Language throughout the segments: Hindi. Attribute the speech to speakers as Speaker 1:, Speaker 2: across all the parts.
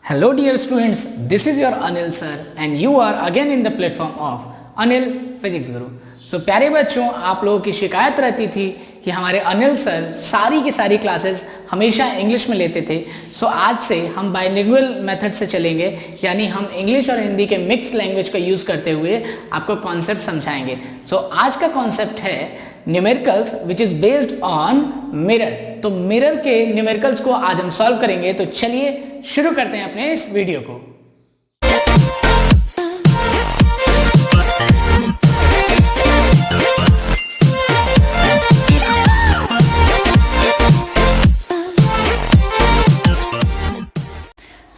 Speaker 1: Hello dear students, this is your Anil sir and you are again in the platform of Anil Physics Guru. So प्यारे बच्चों, आप लोगों की शिकायत रहती थी कि हमारे अनिल सर सारी की सारी क्लासेस हमेशा इंग्लिश में लेते थे. सो आज से हम बाइलिंगुअल मेथड से चलेंगे, यानी हम इंग्लिश और हिंदी के मिक्स लैंग्वेज का यूज़ करते हुए आपको कॉन्सेप्ट समझाएंगे. सो आज का कॉन्सेप्ट है numericals which is based on mirror. तो मिरर के न्यूमेरिकल्स को आज हम सॉल्व करेंगे. तो चलिए शुरू करते हैं अपने इस वीडियो को.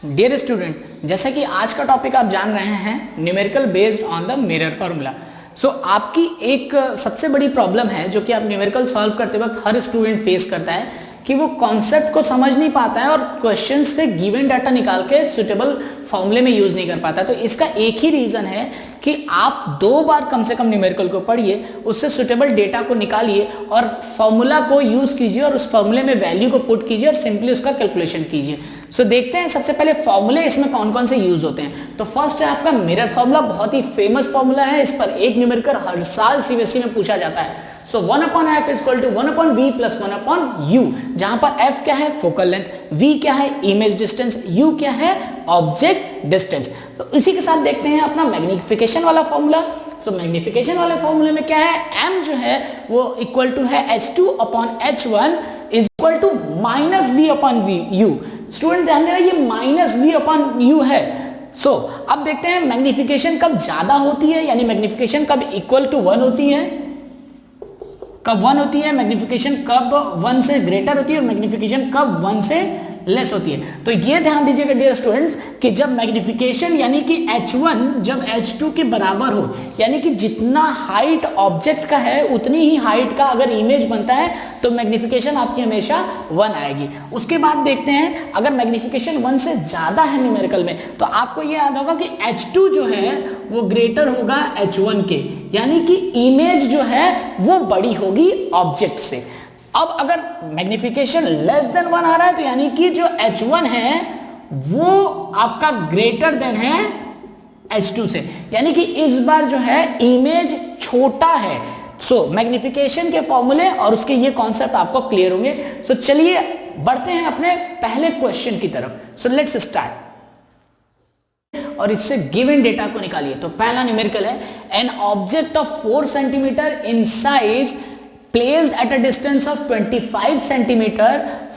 Speaker 1: डियर स्टूडेंट, जैसा कि आज का टॉपिक आप जान रहे हैं, numerical based on the mirror formula. So आपकी एक सबसे बड़ी प्रॉब्लम है जो कि आप न्यूमेरिकल सॉल्व करते वक्त हर स्टूडेंट फेस करता है कि वो कॉन्सेप्ट को समझ नहीं पाता है और क्वेश्चन से गिवन डाटा निकाल के सुटेबल फॉर्मूले में यूज़ नहीं कर पाता. तो इसका एक ही रीज़न है कि आप 2 बार कम से कम न्यूमेरिकल को पढ़िए, उससे सुटेबल डेटा को निकालिए और फॉर्मूला को यूज़ कीजिए और उस फॉर्मूले में वैल्यू को पुट कीजिए और सिंपली उसका कैलकुलेशन कीजिए. सो देखते हैं सबसे पहले फॉर्मूले इसमें कौन कौन से यूज़ होते हैं. तो फर्स्ट है आपका मिरर फॉर्मूला. बहुत ही फेमस फॉर्मूला है, इस पर एक न्यूमेरिकल हर साल सीबीएसई में पूछा जाता है. सो 1/f equal to 1/v plus 1/u, जहां पर f क्या है फोकल लेंथ, v क्या है इमेज डिस्टेंस, u क्या है ऑब्जेक्ट डिस्टेंस. तो इसी के साथ देखते हैं अपना मैग्निफिकेशन वाला फॉर्मूला. सो मैग्निफिकेशन वाले फॉर्मूले में क्या है, m जो है वो इक्वल टू है h2/h1 is equal to -v/u. Student ध्यान देना, ये -v/u है. सो अब देखते हैं मैग्निफिकेशन कब ज्यादा होती है, यानी मैग्निफिकेशन कब इक्वल टू 1 होती है, कब 1 होती है, मैग्निफिकेशन कब 1 से ग्रेटर होती है और मैग्निफिकेशन कब 1 से लेस होती है. तो ये ध्यान दीजिएगा डियर स्टूडेंट्स कि जब मैग्निफिकेशन यानी कि h1 जब h2 के बराबर हो, यानी कि जितना हाइट ऑब्जेक्ट का है उतनी ही हाइट का अगर इमेज बनता है तो मैग्निफिकेशन आपकी हमेशा 1 आएगी. उसके बाद देखते हैं अगर मैग्निफिकेशन 1 से ज्यादा है न्यूमेरिकल में, तो आपको ये याद होगा कि h2 जो है वो ग्रेटर होगा h1 के, यानी कि इमेज जो है वो बड़ी होगी ऑब्जेक्ट से. अब अगर मैग्निफिकेशन लेस देन 1 आ रहा है तो यानी कि जो h1 है वो आपका ग्रेटर देन है h2 से, यानी कि इस बार जो है इमेज छोटा है. सो मैग्निफिकेशन के फॉर्मूले और उसके ये कॉन्सेप्ट आपको क्लियर होंगे. सो चलिए बढ़ते हैं अपने पहले क्वेश्चन की तरफ. सो लेट्स स्टार्ट और इससे गिवन डेटा को निकालिए. तो पहला न्यूमेरिकल है an object of 4 centimetre in size placed at a distance of 25 centimeter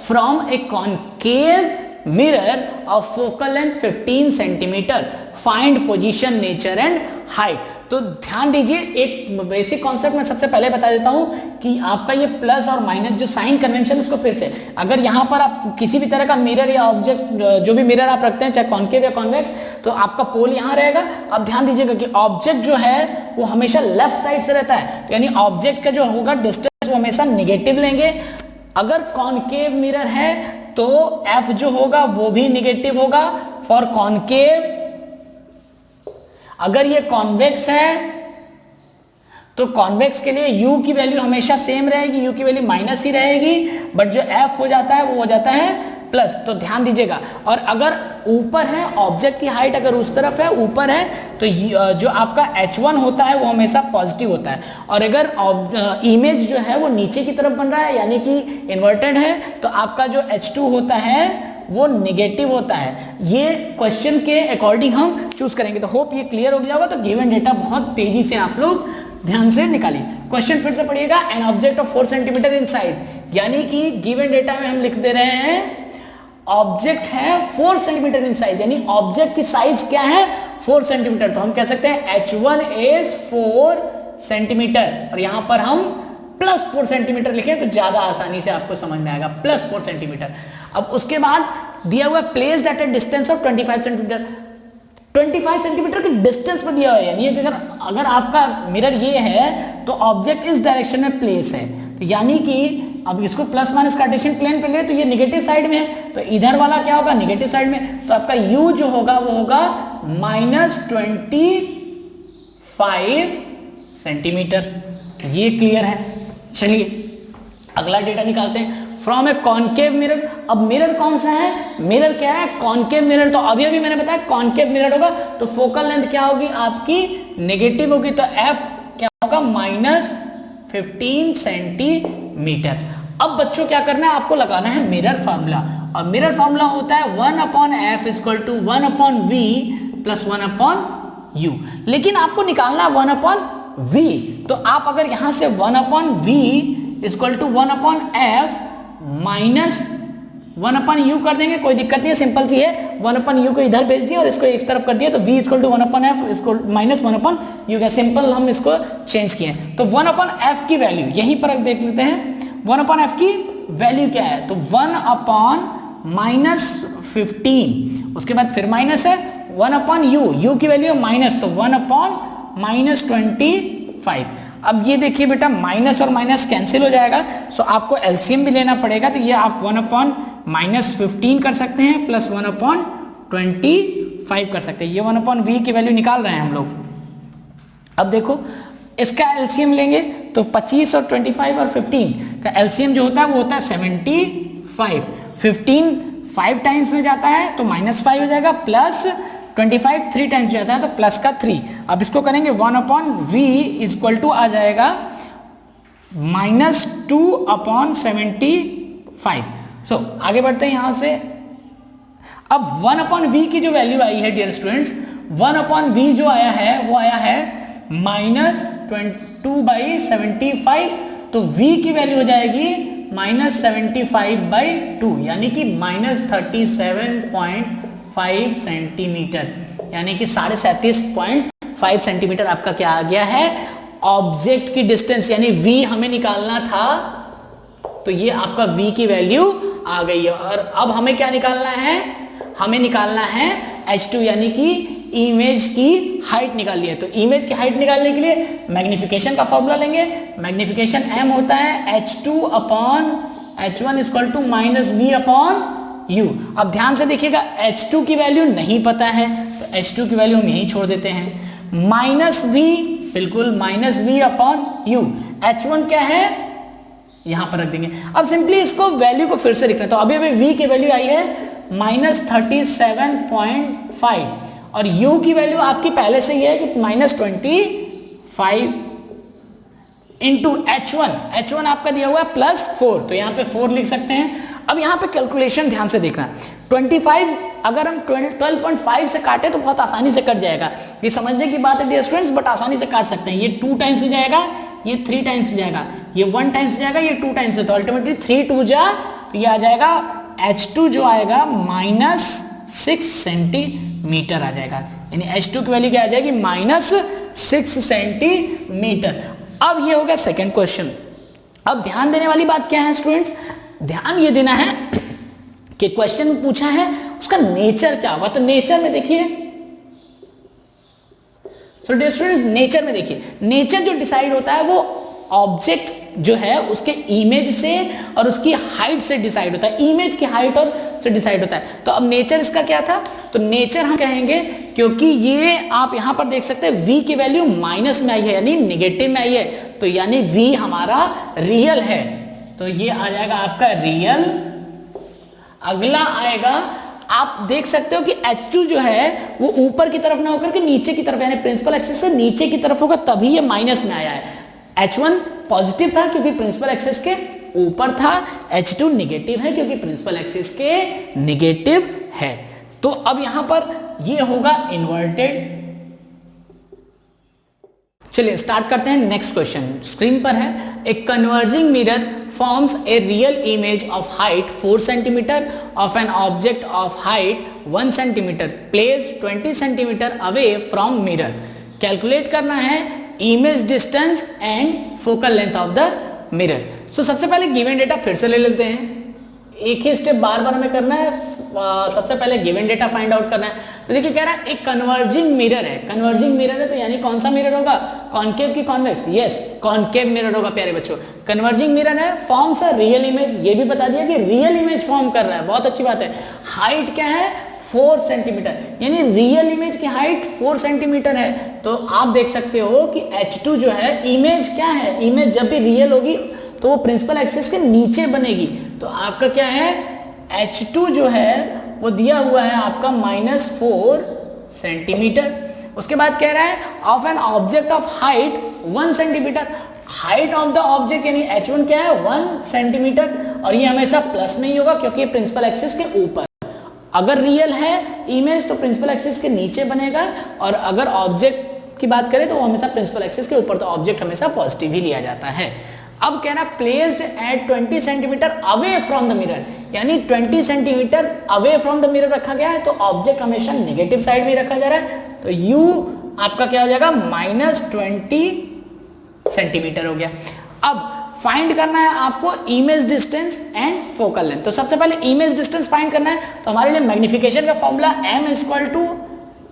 Speaker 1: from a concave mirror of focal length 15 centimeter. Find position, nature and height. तो ध्यान दीजिए, एक बेसिक कॉन्सेप्ट मैं सबसे पहले बता देता हूं कि आपका ये प्लस और माइनस जो साइन कन्वेंशन उसको फिर से, अगर यहां पर आप किसी भी तरह का मिरर या ऑब्जेक्ट जो भी मिरर आप रखते हैं चाहे कॉन्केव या कॉन्वेक्स, तो आपका पोल यहां रहेगा. अब ध्यान दीजिएगा कि ऑब्जेक्ट जो है वो हमेशा लेफ्ट साइड से रहता है, तो यानी ऑब्जेक्ट का जो होगा डिस्टेंस वो हमेशा निगेटिव लेंगे. अगर कॉन्केव मिरर है तो f जो होगा वो भी निगेटिव होगा फॉर कॉन्केव. अगर ये कॉन्वेक्स है तो कॉन्वेक्स के लिए u की वैल्यू हमेशा सेम रहेगी, u की वैल्यू माइनस ही रहेगी, बट जो f हो जाता है वो हो जाता है प्लस. तो ध्यान दीजिएगा. और अगर ऊपर है ऑब्जेक्ट की हाइट अगर उस तरफ है ऊपर है तो जो आपका h1 होता है वो हमेशा पॉजिटिव होता है. और अगर इमेज जो है वो नीचे की तरफ बन रहा है यानी कि इन्वर्टेड है तो आपका जो h2 होता है वो निगेटिव होता है. ये क्वेश्चन के अकॉर्डिंग हम चूज करेंगे. तो होप ये क्लियर हो गया होगा. तो गिवन डेटा बहुत तेजी से आप लोग ध्यान से निकालिए. क्वेश्चन फिर से पढ़िएगा. N object of 4 centimetre in size, यानी कि गिवन डेटा में हम लिख दे रहे हैं ऑब्जेक्ट है 4 सेंटीमीटर इन साइज, यानी ऑब्जेक्ट की साइज क्या है 4 सेंटीमीटर. तो हम कह सकते हैं h1 इज 4 सेंटीमीटर और यहां पर हम प्लस 4 सेंटीमीटर लिखें तो ज्यादा आसानी से आपको समझ में आएगा, प्लस 4 सेंटीमीटर. अब उसके बाद दिया हुआ placed at a distance of 25 centimetre. 25 centimetre के डिस्टेंस पर दिया हुआ है, यानी कि अगर आपका मिरर ये है तो ऑब्जेक्ट इस डायरेक्शन में प्लेस है, तो यानी कि अब इसको प्लस माइनस कार्टेशियन प्लेन पे ले तो ये निगेटिव साइड में है, तो इधर वाला क्या होगा निगेटिव साइड में. तो आपका u जो होगा वो होगा -25 सेंटीमीटर. ये क्लियर है. चलिए अगला डेटा निकालते हैं. From A concave mirror. अब मिरर कौन सा है, मिरर क्या है, कॉनकेव मिरर। तो अभी अभी मैंने बताया कॉनकेव मिरर होगा तो फोकल लेंथ क्या होगी आपकी, नेगेटिव होगी, तो एफ क्या होगा -15 सेंटीमीटर। अब बच्चों क्या करना है, आपको लगाना है मिरर फार्मूला, और मिरर फार्मूला होता है 1/f = 1/v + 1/u। लेकिन आपको निकालना है 1/v, तो आप अगर यहां से 1/v = 1/f - 1/u कर देंगे, कोई दिक्कत नहीं है, सिंपल सी है। 1/u को इधर भेज दिया और इसको एक तरफ कर दिया, तो v = 1/f इसको -1/u का सिंपल हम इसको चेंज किए। तो 1/f की वैल्यू यहीं पर देख लेते हैं, 1/f की वैल्यू क्या है, तो 1/-15, उसके बाद फिर माइनस है 1/u, u की वैल्यू माइनस, तो 1/-25। अब ये देखिए बेटा माइनस और माइनस कैंसिल हो जाएगा, सो आपको एलसीएम भी लेना पड़ेगा, तो ये आप 1/-15 कर सकते हैं प्लस 1/25 कर सकते हैं। ये 1/v की वैल्यू निकाल रहे हैं हम लोग। अब देखो इसका एलसीएम लेंगे तो 25 और 25 और 15 का एलसीएम जो होता है वो होता है 75। 15 5 टाइम्स में जाता है तो -5 हो जाएगा, प्लस 25 3 टाइम्स जाता है तो प्लस का 3। अब इसको करेंगे 1/v = आ जाएगा -2/75। सो आगे बढ़ते हैं यहां से। अब 1/v की जो वैल्यू आई है डियर स्टूडेंट्स, 1/v जो आया है वो आया है -2/75, तो v की वैल्यू हो जाएगी -75/2, यानी कि -37.5 सेंटीमीटर, यानी कि 37.5 सेंटीमीटर आपका क्या आ गया है, ऑब्जेक्ट की डिस्टेंस, यानी v हमें निकालना था, तो ये आपका v की वैल्यू आ गई है। और अब हमें क्या निकालना है, हमें निकालना है h2, यानी कि इमेज की हाइट निकालनी है। तो इमेज की हाइट निकालने के लिए मैग्निफिकेशन का फॉर्मूला लेंगे, मैग्निफिकेशन m होता है h2/h1 = -v/u। अब ध्यान से देखिएगा h2 की वैल्यू नहीं पता है, तो h2 की वैल्यू हम यहीं छोड़ देते हैं, -v बिल्कुल -v/u, h1 क्या है यहां पर रख देंगे। अब सिंपली इसको वैल्यू को फिर से लिखना, तो अभी अभी v की वैल्यू आई है -37.5 और u की वैल्यू आपकी पहले से ही है कि -25 इंटू h1 आपका दिया हुआ है +4, तो यहाँ पे 4 लिख सकते हैं। अब यहाँ पे कैलकुलेशन ध्यान से देखना, 25 अगर हम 12.5 से काटे तो बहुत आसानी से कट जाएगा, ये समझने की बात है डियर स्टूडेंट्स, बट आसानी से काट सकते हैं। ये 2 टाइम्स हो जाएगा, ये 3 टाइम्स हो जाएगा, ये 1 टाइम्स हो जाएगा, ये 2 टाइम्स हो, तो अल्टीमेटली 3 2 जा, तो ये आ जाएगा h2 जो आएगा -6 सेंटीमीटर आ जाएगा, यानी h2 की वैल्यू क्या आ जाएगी -6 सेंटीमीटर। अब ये हो गया सेकंड क्वेश्चन। अब ध्यान देने वाली बात क्या है स्टूडेंट्स, ध्यान ये देना है कि क्वेश्चन पूछा है उसका नेचर क्या होगा। तो नेचर में देखिए, सो डियर स्टूडेंट्स नेचर में देखिए, नेचर जो डिसाइड होता है वो ऑब्जेक्ट जो है उसके इमेज से और उसकी हाइट से डिसाइड होता है, इमेज की हाइट और से डिसाइड होता है। तो अब नेचर इसका क्या था, तो नेचर हम कहेंगे, क्योंकि ये आप यहां पर देख सकते हैं v की वैल्यू माइनस में आई है, यानी निगेटिव में आई है, तो यानी v हमारा रियल है, तो ये आ जाएगा आपका रियल। अगला आएगा, आप देख सकते हो कि H2 जो है वो ऊपर की तरफ ना होकर के नीचे की तरफ, यानी प्रिंसिपल एक्सिस से नीचे की तरफ होगा, तभी ये माइनस में आया है। H1 पॉजिटिव था क्योंकि प्रिंसिपल एक्सिस के ऊपर था, H2 निगेटिव है क्योंकि प्रिंसिपल एक्सिस के निगेटिव है। तो अब यहां पर ये होगा इन्वर्टेड। चलिए स्टार्ट करते हैं नेक्स्ट क्वेश्चन, स्क्रीन पर है। A converging mirror forms a real image of height 4 cm of an object of height 1 cm placed 20 cm away from mirror. Calculate करना है image distance and focal length of the mirror. So सबसे पहले गिवन डेटा फिर से ले लेते हैं, एक ही स्टेप बार बार हमें करना है। सबसे पहले गिवन डेटा फाइंड आउट करना है। तो देखिए कह रहा है एक कन्वर्जिंग मिरर है, कन्वर्जिंग मिरर है तो यानी कौन सा मिरर होगा, कॉनकेव की कॉन्वेक्स, यस कॉनकेव मिरर होगा प्यारे बच्चों। कन्वर्जिंग मिरर है, फॉर्म्स अ रियल इमेज, ये भी बता दिया कि रियल इमेज फॉर्म कर रहा है, बहुत अच्छी बात है। हाइट क्या है 4 सेंटीमीटर, यानी रियल इमेज की हाइट 4 सेंटीमीटर है। तो आप देख सकते हो कि H2 जो है, इमेज क्या है, इमेज जब भी रियल होगी तो वो प्रिंसिपल एक्सिस के नीचे बनेगी, तो तो आपका क्या है, H2 जो है वो दिया हुआ है आपका -4 सेंटीमीटर। उसके बाद कह रहा है of N object of height 1 centimetre, height of the object यानी H1 क्या है 1 सेंटीमीटर, और ये हमेशा प्लस में ही होगा क्योंकि प्रिंसिपल एक्सिस के ऊपर। अगर रियल है इमेज तो प्रिंसिपल एक्सिस के नीचे बनेगा, और अगर ऑब्जेक्ट की बात करें तो वो हमेशा प्रिंसिपल एक्सिस के ऊपर, तो ऑब्जेक्ट हमेशा पॉजिटिव ही लिया जाता है। अब कह रहा है placed at 20 centimetre away from the mirror, यानी 20 centimetre away from the mirror रखा गया है, तो ऑब्जेक्ट हमेशा नेगेटिव साइड में रखा जा रहा है, तो U आपका क्या हो जाएगा -20 सेंटीमीटर हो गया। अब फाइंड करना है आपको image distance and focal length. तो सबसे पहले इमेज डिस्टेंस फाइंड करना है, तो हमारे लिए मैग्निफिकेशन का formula m =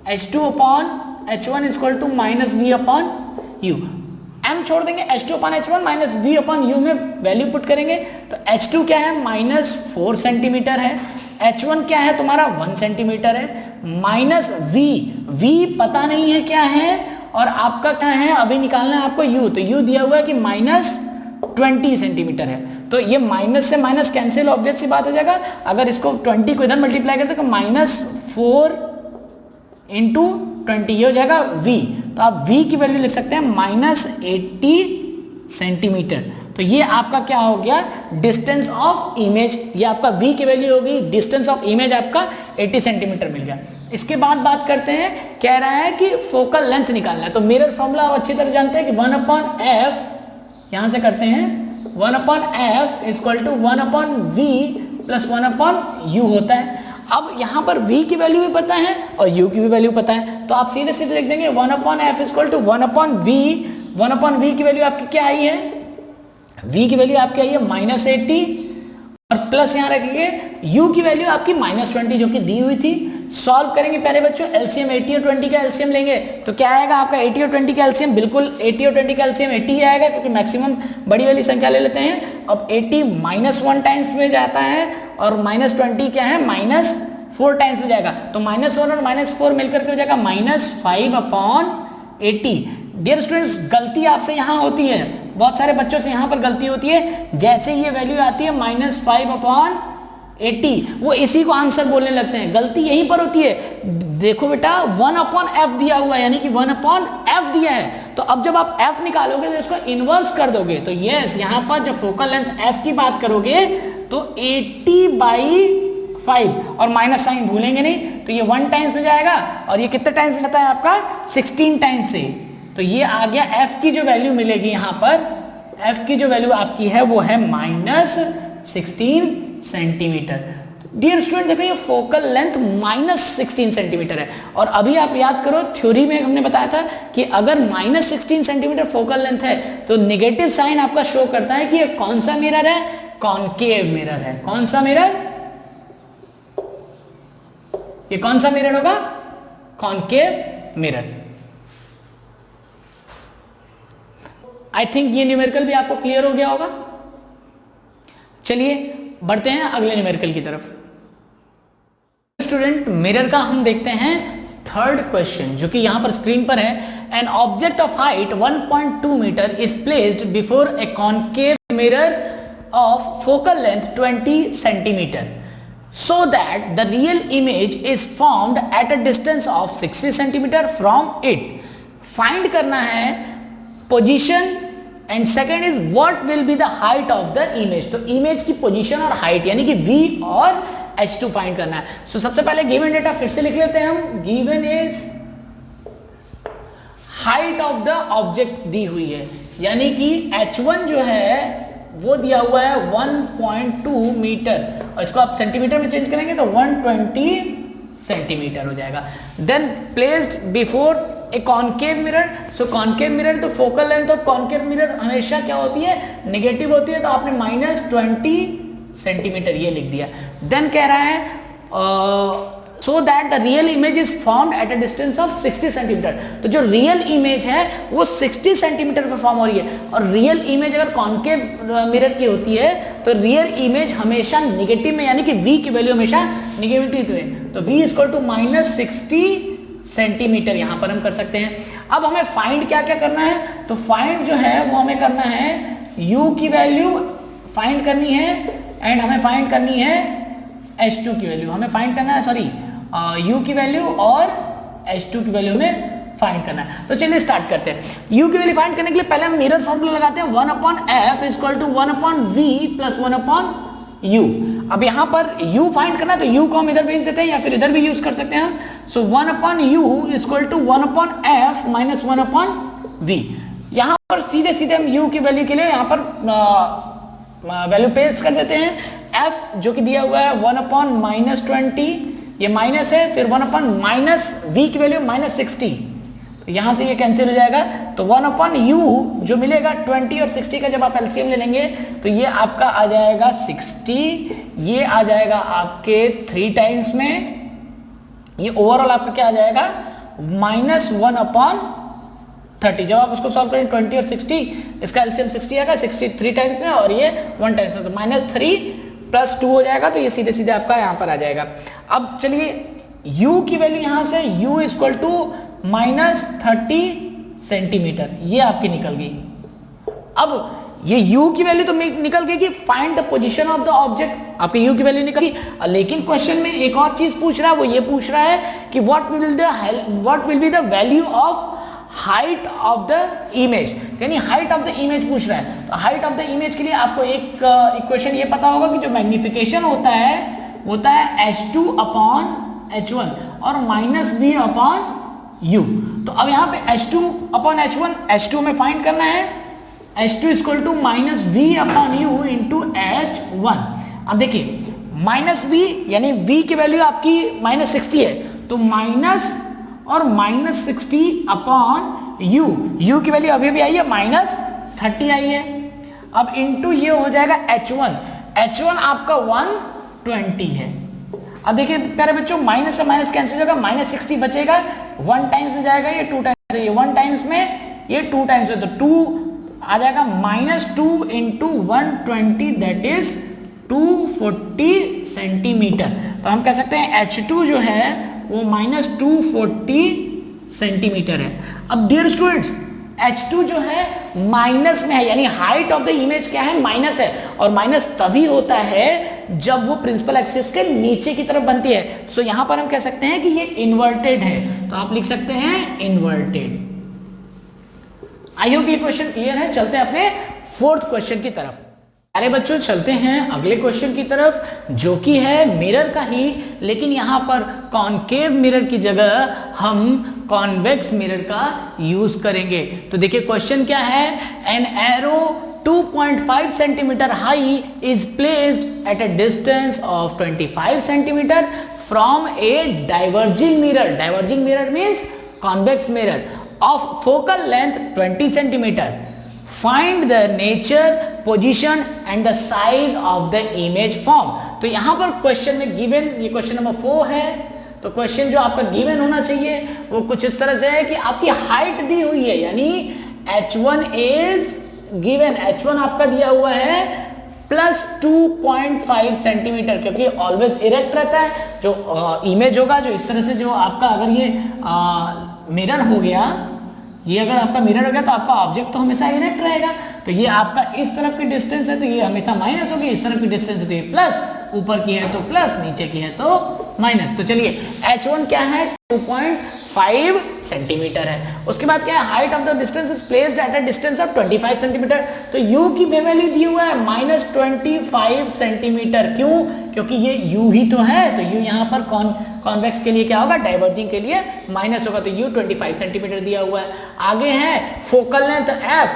Speaker 1: H2/H1 = -V/U। m छोड़ देंगे, H2/H1 -V/U में वैल्यू पुट करेंगे, तो H2 क्या है -4 सेंटीमीटर है, H1 क्या है तुम्हारा 1 सेंटीमीटर है, -V पता नहीं है क्या है, और आपका क्या है अभी निकालना है आपको U, तो U दिया हुआ है कि -20 सेंटीमीटर है, तो ये माइनस से माइनस कैंसिल, ऑब्वियस सी बात हो जाएगा। अगर इसको 20 को इधर मल्टीप्लाई करते तो -4 × 20 ये हो जाएगा V, तो आप V की वैल्यू लिख सकते हैं -80 सेंटीमीटर। तो ये आपका क्या हो गया डिस्टेंस ऑफ इमेज, ये आपका V की वैल्यू होगी, डिस्टेंस ऑफ इमेज आपका 80 सेंटीमीटर मिल गया। इसके बाद बात करते हैं, कह रहा है कि फोकल लेंथ निकालना है, तो मिरर फॉर्मूला आप अच्छी तरह जानते हैं कि 1/f, यहां से करते हैं 1/f = 1/v + 1/u होता है। अब यहाँ पर v की वैल्यू भी पता है और u की भी वैल्यू पता है, तो आप सीधे सीधे लिख देंगे 1/f = 1/v। 1/v की वैल्यू आपकी क्या आई है, v की वैल्यू आपकी आई है -80, और प्लस यहाँ रखेंगे u की वैल्यू आपकी -20 जो कि दी हुई थी। सॉल्व करेंगे पहले बच्चों, एलसीएम 80 और 20 का एलसीएम लेंगे, तो क्या आएगा आपका 80 और 20 का एलसीएम, बिल्कुल 80 और 20 का एलसीएम 80 ही आएगा, क्योंकि मैक्सिमम बड़ी वाली संख्या ले लेते हैं। अब 80 -1 टाइम्स में जाता है, और -20 क्या है -4 टाइम्स में जाएगा, तो -1 और -4 मिलकर के हो जाएगा -5/80। डियर स्टूडेंट्स, गलती आपसे यहाँ होती है, बहुत सारे बच्चों से यहाँ पर गलती होती है, जैसे ये वैल्यू आती है -5/80 वो इसी को आंसर बोलने लगते हैं, गलती यहीं पर होती है। देखो बेटा 1/f दिया हुआ है, यानी कि 1/f दिया है, तो अब जब आप f निकालोगे तो इसको इनवर्स कर दोगे, तो यस यहाँ पर जब फोकल लेंथ f की बात करोगे तो 80/5, और माइनस साइन भूलेंगे नहीं, तो ये 1 टाइम्स में जाएगा, और ये कितने टाइम्स में जाता है आपका 16 टाइम्स से, तो ये आ गया f की जो वैल्यू मिलेगी यहाँ पर, f की जो वैल्यू आपकी है वो है -16 सेंटीमीटर। डियर स्टूडेंट देखो ये फोकल लेंथ -16 सेंटीमीटर है, और अभी आप याद करो थ्योरी में हमने बताया था कि अगर -16 सेंटीमीटर फोकल लेंथ है तो नेगेटिव साइन आपका शो करता है कि ये कौन सा मिरर है, कॉनकेव मिरर है। कौन सा मिरर, ये कौन सा मिरर होगा, कॉनकेव मिरर। आई थिंक ये न्यूमेरिकल भी आपको क्लियर हो गया होगा। चलिए बढ़ते हैं अगले न्यूमेरिकल की तरफ। स्टूडेंट मिरर का हम देखते हैं थर्ड क्वेश्चन, जो कि यहां पर स्क्रीन पर है। An object of height 1.2 metre is placed before a concave mirror of focal length 20 centimetre so that the real image is formed at a distance of 60 centimetre from it. Find करना है position and second is what will be the height of the image. तो इमेज की पोजीशन और हाइट यानी कि v और h2 फाइंड करना है। सो सबसे पहले गिवन डेटा फिर से लिख लेते हैं हम। Given is height of the object दी हुई है, यानी कि h1 जो है वो दिया हुआ है 1.2 मीटर, और इसको आप सेंटीमीटर में चेंज करेंगे तो 120 सेंटीमीटर हो जाएगा। Then placed before a concave mirror. So concave mirror तो focal length of concave mirror हमेशा क्या होती है, नेगेटिव होती है, तो आपने -20 सेंटीमीटर ये लिख दिया। देन कह रहा है so that the real image is formed at a distance of 60 centimetre. तो जो रियल इमेज है वो 60 सेंटीमीटर पर फॉर्म हो रही है, और रियल इमेज अगर कॉनकेव मिरर की होती है तो रियल इमेज हमेशा निगेटिव में, यानी कि v की वैल्यू हमेशा निगेटिव में, तो v = -60 सेंटीमीटर यहां पर हम कर सकते हैं। अब हमें फाइंड क्या क्या करना है, तो फाइंड जो है वो हमें करना है u की वैल्यू फाइंड करनी है एंड हमें फाइंड करनी है H2 की वैल्यू, हमें फाइंड करना है सॉरी U की वैल्यू और H2 की वैल्यू में फाइंड करना है। तो चलिए स्टार्ट करते हैं। U की वैल्यू फाइंड करने के लिए पहले हम मिरर फॉर्मूला लगाते हैं 1/f = 1/v + 1/u। अब यहाँ पर U फाइंड करना है तो U को हम इधर भेज देते हैं या फिर इधर भी यूज कर सकते हैं हम। सो 1/u = 1/f - 1/v। यहाँ पर सीधे सीधे हम U की वैल्यू के लिए यहाँ पर वैल्यू पेस्ट कर देते हैं। F जो कि दिया हुआ है 1/-20, ये माइनस है, फिर 1/-v की वैल्यू -60, तो यहां से ये कैंसिल हो जाएगा। तो 1/u जो मिलेगा 20 और 60 का जब आप एलसीएम ले लेंगे तो ये आपका आ जाएगा 60, ये आ जाएगा आपके 3 टाइम्स में, ये ओवरऑल आपका क्या आ जाएगा -1/30। जब आप उसको सॉल्व करें 20 और 60, इसका एलसीएम 60 आएगा, 63 टाइम्स में और ये 1 टाइम्स में, तो -3 + 2 हो जाएगा। तो ये सीधे सीधे आपका यहाँ पर आ जाएगा। अब चलिए u की वैल्यू यहाँ से u = -30 सेंटीमीटर, ये आपकी निकल गई। अब ये u की वैल्यू तो निकल गई कि find the position of the object, आपकी u की वैल्यू निकल गई। लेकिन क्वेश्चन में एक और चीज पूछ रहा है, वो ये पूछ रहा है कि what will be the value of height of the image, यानी हाइट ऑफ द इमेज पूछ रहा है। तो हाइट ऑफ द इमेज के लिए आपको एक इक्वेशन ये पता होगा कि जो मैग्निफिकेशन होता है H2/H1 और -v/u। तो अब यहाँ पे H2/H1, H2 में फाइंड करना है, H2 = -v/u × H1। अब देखिए -v यानी v की वैल्यू आपकी -60 है, तो माइनस और -60/u, u की वैल्यू अभी भी आई है -30 आई है। अब इंटू ये हो जाएगा H1, H1 आपका 120 है। अब देखिए प्यारे बच्चों, माइनस से माइनस कैंसिल हो जाएगा, -60 बचेगा, 1 टाइम्स में जाएगा, ये 2 टाइम्स, ये 1 टाइम्स में, ये 2 टाइम्स में, तो 2 आ जाएगा -2 × 120, दैट इज 240 सेंटीमीटर। तो हम कह सकते हैं H2 जो है वो -240 सेंटीमीटर है। अब डियर स्टूडेंट्स, H2 जो है माइनस में है, यानी हाइट ऑफ द इमेज क्या है, माइनस है, और माइनस तभी होता है जब वो प्रिंसिपल एक्सिस के नीचे की तरफ बनती है। सो यहां पर हम कह सकते हैं कि ये इन्वर्टेड है, तो आप लिख सकते हैं इन्वर्टेड। आई होप ये क्वेश्चन क्लियर है। चलते हैं अपने 4th क्वेश्चन की तरफ। अरे बच्चों चलते हैं अगले क्वेश्चन की तरफ, जो कि है मिरर का ही, लेकिन यहाँ पर कॉनकेव मिरर की जगह हम कॉन्वेक्स मिरर का यूज करेंगे। तो देखिए क्वेश्चन क्या है, an arrow 2.5 centimetre high is placed at a distance of 25 centimetre from A diverging mirror. Diverging mirror means convex mirror of focal length 20 centimetre. Find the nature, position and the size of the image form। तो यहां पर क्वेश्चन में गिवन, ये क्वेश्चन नंबर 4 है, तो क्वेश्चन जो आपका गिवन होना चाहिए वो कुछ इस तरह से है कि आपकी हाइट दी हुई है, यानी H1 इज गिवन, H1 आपका दिया हुआ है +2.5 सेंटीमीटर, क्योंकि ऑलवेज इरेक्ट रहता है। जो इमेज होगा, जो इस तरह से, जो आपका अगर ये मिरर हो गया, ये अगर आपका मिरर हो गया तो आपका ऑब्जेक्ट तो हमेशा इरेक्ट रहेगा। तो ये आपका इस तरफ की डिस्टेंस है तो ये हमेशा माइनस होगी, इस तरफ की डिस्टेंस है तो ये प्लस, ऊपर की है तो प्लस, नीचे की है तो माइनस। तो चलिए H1 क्या है, 2.5 सेंटीमीटर है। उसके बाद क्या है, height of the distance is placed at a distance of 25 centimetre. तो u की वैल्यू दी हुआ है -25 सेंटीमीटर। क्यों? क्योंकि ये u ही तो है, तो u यहाँ पर कॉन्वेक्स के लिए क्या होगा, डाइवर्जिंग के लिए माइनस होगा, तो u 25 सेंटीमीटर दिया हुआ है। आगे है फोकल लेंथ f।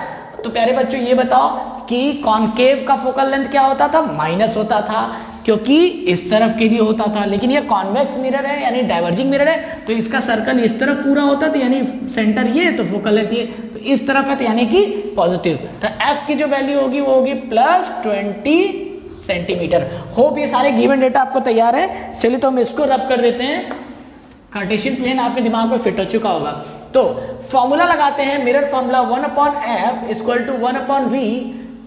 Speaker 1: तो प्यारे बच्चों ये बताओ कि कॉनकेव का फोकल लेंथ क्या होता था, माइनस होता था, क्योंकि इस तरफ के लिए होता था, लेकिन ये कॉन्वेक्स मिरर है यानी डाइवर्जिंग मिरर है, तो इसका सर्कल इस तरफ पूरा होता, तो यानी सेंटर ये, तो फोकल लेंथ ये, तो इस तरफ है, तो यानी कि पॉजिटिव। तो f की जो वैल्यू होगी वो होगी +20 सेंटीमीटर। होप ये सारे गिवन डेटा आपको तैयार है। चलिए तो हम इसको रब कर देते हैं, कार्टेशियन प्लेन आपके दिमाग में फिट हो चुका होगा। तो फॉर्मूला लगाते हैं, mirror formula 1/f = 1/v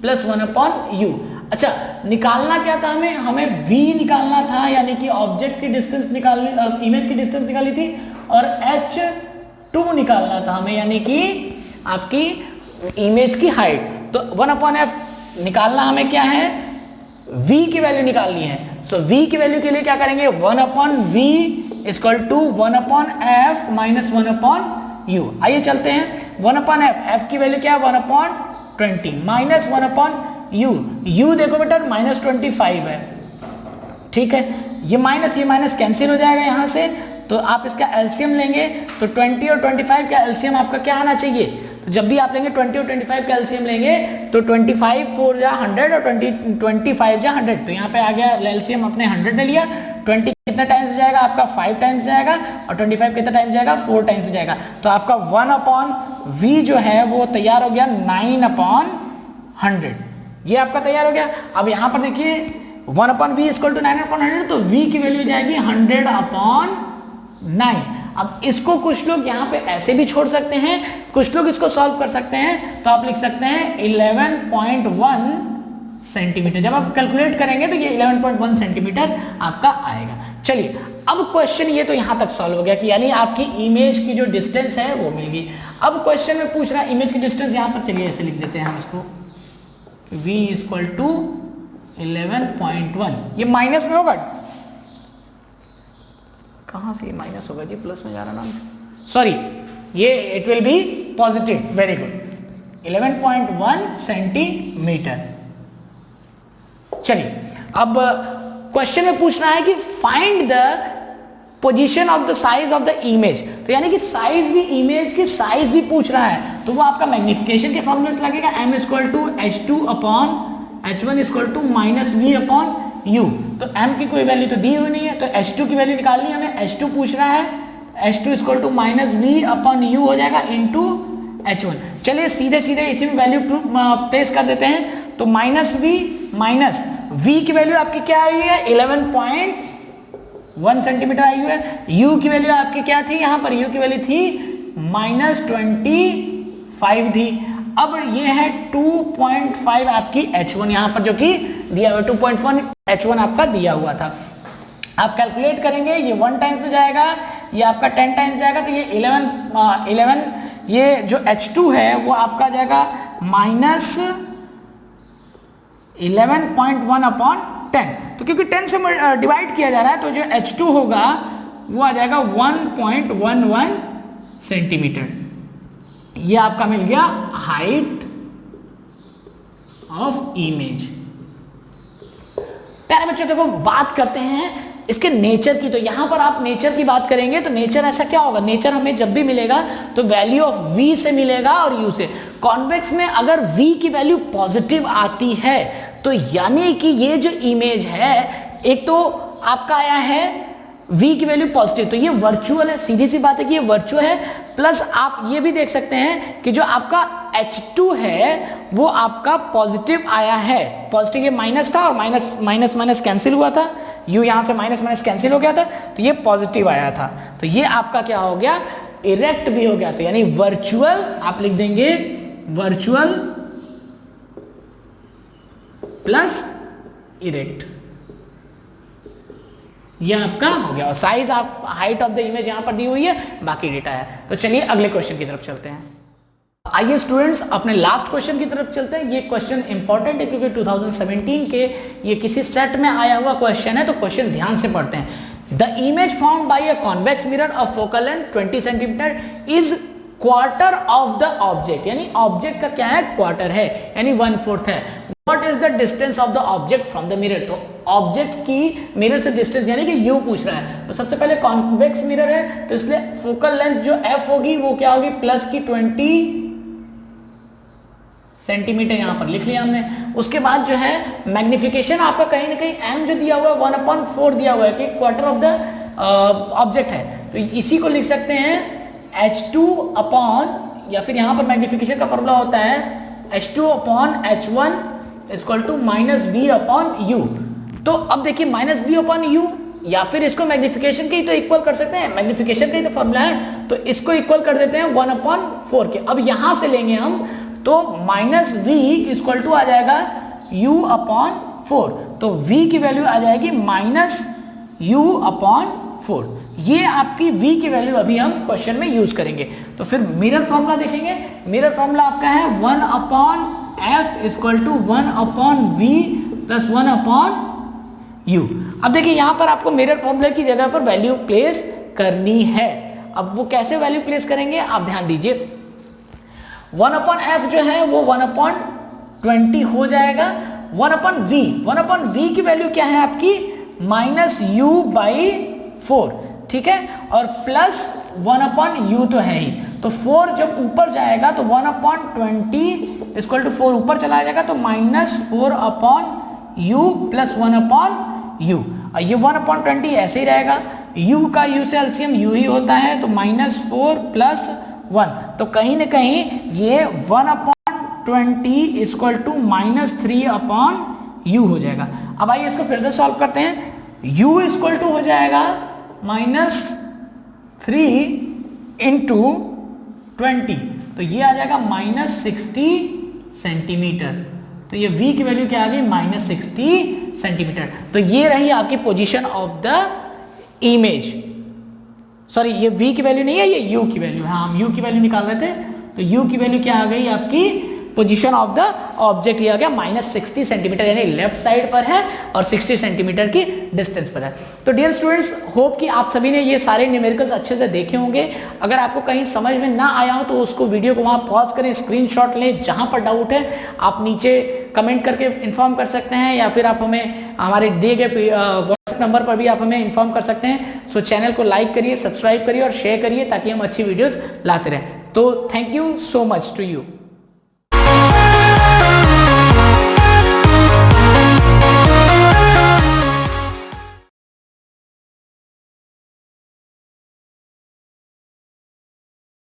Speaker 1: + 1/u। अच्छा, निकालना क्या था हमें v निकालना था, यानी कि ऑब्जेक्ट की डिस्टेंस निकालनी, इमेज की डिस्टेंस निकाली थी, और h2 निकालना था हमें, यानी कि आपकी इमेज की हाइट। तो 1/f निकालना हमें क्या है, v की वैल्यू निकालनी है। सो v की वैल्यू के लिए क्या करेंगे, 1/v equal to 1/f minus 1/u। आइए चलते हैं 1/f, f की वैल्यू क्या है 1/20 माइनस 1/u। u देखो बेटा -25 है, ठीक है। ये माइनस कैंसिल हो जाएगा यहाँ से, तो आप इसका एलसीएम लेंगे तो 20 और 25 का एलसीएम आपका क्या आना चाहिए। तो जब भी आप लेंगे 20 और 25 का एलसीएम लेंगे तो 25 4 जा 100 और 25 जा 100। तो यहाँ पे आ गया एलसीएम अपने 100 ले लिया। 20 कितना टाइम्स जाएगा आपका 5 टाइम्स जाएगा, और 25 कितना टाइम्स जाएगा 4 टाइम्स हो जाएगा। तो आपका 1/v जो है वो तैयार हो गया 9/100। ये आपका तैयार हो गया। अब यहाँ पर देखिए 1/v इक्वल टू 9/100, तो v की वैल्यू जाएगी 100/9। अब इसको कुछ लोग यहाँ पे ऐसे भी छोड़ सकते हैं, कुछ लोग इसको सॉल्व कर सकते हैं। तो आप लिख सकते हैं 11.1 सेंटीमीटर। जब आप कैलकुलेट करेंगे तो ये 11.1 सेंटीमीटर आपका आएगा। चलिए अब क्वेश्चन ये तो यहाँ तक सॉल्व हो गया कि यानी आपकी इमेज की जो डिस्टेंस है वो मिल गई। अब क्वेश्चन में पूछ रहा है इमेज की डिस्टेंस, यहाँ पर चलिए ऐसे लिख देते हैं हम इसको, v इक्वल टू 11.1। ये माइनस में होगा, कहां से माइनस होगा जी, प्लस में जा रहा ना, सॉरी ये it will be positive, very good, 11.1 centimetre. चलिए अब क्वेश्चन में पूछ रहा है कि find the position of the size of the image. तो यानी कि साइज भी, इमेज की साइज भी पूछ रहा है, तो वो आपका मैग्निफिकेशन के फॉर्मूले से लगेगा, m equal to h2/h1 equal to -v/u। तो m की कोई वैल्यू तो दी हुई नहीं है, तो h2 की वैल्यू निकालनी है हमें। h2 पूछ रहा है, h2 इक्वल टू -v/u हो जाएगा इनटू h1। चलिए सीधे सीधे इसी में वैल्यू प्लेस कर देते हैं। तो -v माइनस v की वैल्यू आपकी क्या आई है 11.1 सेंटीमीटर आई हुई है। u की वैल्यू आपकी क्या थी, यहाँ पर u की वैल्यू थी -25 थी। अब ये है 2.5 आपकी h1 यहाँ पर जो कि दिया हुआ 2.1 h1 आपका दिया हुआ था। आप कैलकुलेट करेंगे, ये 1 टाइम्स में जाएगा, ये आपका 10 टाइम्स जाएगा, तो ये 11 ये जो h2 है वो आपका जाएगा -11.1/10। तो क्योंकि 10 से डिवाइड किया जा रहा है तो जो h2 होगा वो आ जाएगा 1.11 सेंटीमीटर। ये आपका मिल गया हाइट ऑफ इमेज। प्यारे बच्चों देखो बात करते हैं इसके नेचर की। तो यहां पर आप नेचर की बात करेंगे तो नेचर ऐसा क्या होगा, नेचर हमें जब भी मिलेगा तो वैल्यू ऑफ v से मिलेगा और u से। कॉन्वेक्स में अगर v की वैल्यू पॉजिटिव आती है तो यानी कि ये जो इमेज है, एक तो आपका आया है v की वैल्यू पॉजिटिव, तो ये वर्चुअल है, सीधी सी बात है कि ये वर्चुअल है। प्लस आप ये भी देख सकते हैं कि जो आपका h2 है वो आपका पॉजिटिव आया है। पॉजिटिव ये माइनस था और माइनस कैंसिल हुआ था, u यहां से माइनस कैंसिल हो गया था, तो ये पॉजिटिव आया था। तो ये आपका क्या हो गया, इरेक्ट भी हो गया। तो यानी वर्चुअल आप लिख देंगे, वर्चुअल प्लस इरेक्ट, ये आपका हो गया। और साइज आप हाइट ऑफ द इमेज यहां पर दी हुई है, बाकी डेटा है। तो चलिए अगले क्वेश्चन की तरफ चलते हैं। आइए स्टूडेंट्स अपने लास्ट क्वेश्चन की तरफ चलते हैं। ये क्वेश्चन इंपॉर्टेंट है क्योंकि 2017 के ये किसी सेट में आया हुआ क्वेश्चन है, तो क्वेश्चन ध्यान से पढ़ते हैं। The image formed by a convex mirror of focal length 20 centimetre is quarter of the object, यानी ऑब्जेक्ट का क्या है, क्वार्टर है, यानी 1/4 है। What is the distance of the object from the mirror? तो ऑब्जेक्ट की मिरर से डिस्टेंस यानी कि u पूछ रहा है। तो सबसे पहले कॉन्वेक्स मिरर है तो इसलिए फोकल लेंथ जो f होगी वो क्या होगी, प्लस की 20 सेंटीमीटर यहां पर लिख लिया हमने। उसके बाद जो है मैग्निफिकेशन आपका कहीं ना कहीं m जो दिया हुआ है 1/4 दिया हुआ है कि क्वार्टर ऑफ द ऑब्जेक्ट है, तो इसी को लिख सकते हैं h2 अपॉन, या फिर यहां पर मैग्निफिकेशन का फॉर्मूला होता है h2/h1 इक्वल टू -v/u। तो अब देखिए -v/u, या फिर इसको मैग्निफिकेशन के ही तो इक्वल कर सकते हैं, मैग्निफिकेशन का ही तो फॉर्मूला है, तो इसको इक्वल कर देते हैं 1/4 के। अब यहां से लेंगे हम तो -v इक्वल टू आ जाएगा u/4, तो v की वैल्यू आ जाएगी -u/4। ये आपकी v की वैल्यू अभी हम क्वेश्चन में यूज करेंगे। तो फिर मिरर फॉर्मूला देखेंगे। मिरर फॉर्मूला आपका है 1/f equal to 1/v plus 1 upon u। अब देखिए यहां पर आपको मिरर फॉर्मूला की जगह पर वैल्यू प्लेस करनी है। अब वो कैसे वैल्यू प्लेस करेंगे आप ध्यान दीजिए। 1 अपॉन एफ जो है वो 1 अपॉन 20 हो जाएगा। 1 अपॉन वी की वैल्यू क्या है आपकी माइनस u बाई 4, ठीक है, और प्लस 1 अपॉन यू तो है ही, तो 4 जब ऊपर जाएगा तो 1 अपॉन 20 इक्वल टू 4 ऊपर चला जाएगा तो minus 4 upon u plus 1 upon u। ये 1 अपॉन 20 ऐसे ही रहेगा, u का u से एलसीएम u ही होता है, तो माइनस 4 प्लस 1, तो कहीं ना कहीं ये 1 upon 20 equal to minus 3 upon u हो जाएगा। अब आइए इसको फिर से सॉल्व करते हैं। u इक्वल टू हो जाएगा माइनस 3 इंटू 20, तो ये आ जाएगा माइनस 60 सेंटीमीटर। तो ये v की वैल्यू क्या आ गई माइनस 60 सेंटीमीटर। तो ये रही आपकी position of the image, sorry ये v की वैल्यू नहीं है, ये u की वैल्यू है। हम u की वैल्यू निकाल रहे थे, तो u की वैल्यू क्या आ गई आपकी पोजीशन ऑफ द ऑब्जेक्ट, ये आ गया माइनस 60 सेंटीमीटर, यानी लेफ्ट साइड पर है और 60 सेंटीमीटर की डिस्टेंस पर है। तो डियर स्टूडेंट्स, होप कि आप सभी ने ये सारे न्यूमेरिकल्स अच्छे से देखे होंगे। अगर आपको कहीं समझ में ना आया हो तो उसको वीडियो को वहाँ पॉज करें, स्क्रीनशॉट लें, जहाँ पर डाउट है आप नीचे कमेंट करके इन्फॉर्म कर सकते हैं, या फिर आप हमें हमारे दिए गए व्हाट्सएप नंबर पर भी आप हमें इन्फॉर्म कर सकते हैं। सो चैनल को लाइक करिए, सब्सक्राइब करिए और शेयर करिए ताकि हम अच्छी वीडियोस लाते रहें। तो thank you so much to you.